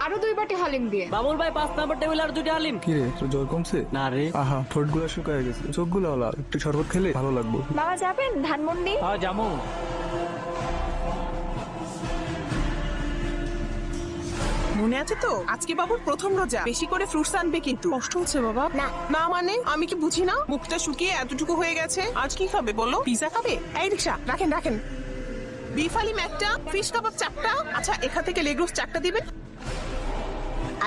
আরো 2 বাটি হালিম দিয়ে। বাবুল ভাই 5 নম্বর টেবিল আর 2টা হালিম। কি রে, তোর জ্বর কমছে? না রে। আহা, ঠোঁট গুলা শুকায় গেছে, চোখ গুলা লাল, একটু শরবত খেলে ভালো লাগবে। বাবা যাবেন ধানমন্ডি? হ্যাঁ জামু। মনে আছে তো আজকে বাবুর প্রথম রোজা, বেশি করে ফ্রুটস আনবে কিন্তু। কষ্ট হচ্ছে বাবা? না। না মানে আমি কি বুঝি না? মুখটা শুকিয়ে এতটুকু হয়ে গেছে। আজ কি খাবে বলো? পিজা খাবে? এই রিকশা রাখেন রাখেন। বিফ হালিম একটা, ফিশ কাবাব 4টা। আচ্ছা এখান থেকে লেগ রোস্ট 4টা দিবেন।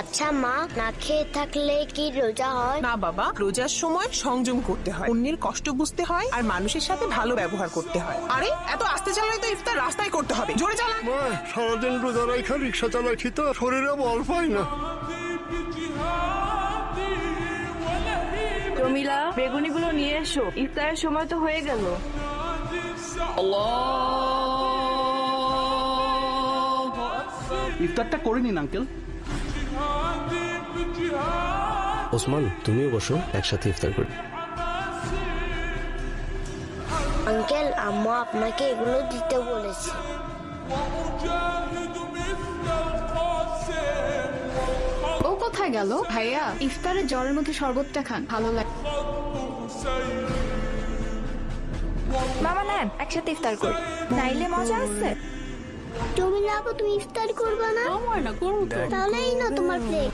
আচ্ছা মা, না খেয়ে থাকলে কি রোজা হয়? না বাবা, রোজার সময় সংযম করতে হয়, অন্যের কষ্ট বুঝতে হয়, আর মানুষের সাথে ভালো ব্যবহার করতে হয়। আরে এত আস্তে চালালে তো ইফতার রাস্তায় করতে হবে, জোরে চালান। সারাদিন রোজা রাখা রিক্সা চালাইছি তো শরীরে বল পাই না। জমিলা, বেগুনিগুলো নিয়ে এসো, ইফতারের সময় তো হয়ে গেল। ইফতারটা করে নিন আঙ্কেল। ওসমান, তুমিও বসো, একসাথে ইফতার করি। আঙ্কেল, আম্মু আপনাকে এগুলো দিতে বলেছে। ও কোথায় গেল? ভাইয়া, ইফতারের জ্বরের মধ্যে শরবতটা খান, ভালো লাগে। মামা নেন, একসাথে ইফতার করি, তাইলে মজা আছে। জমিলা আপু, তুমি ইফতার করবে না? না করবো তো। তাহলে এই না তোমার প্লেট।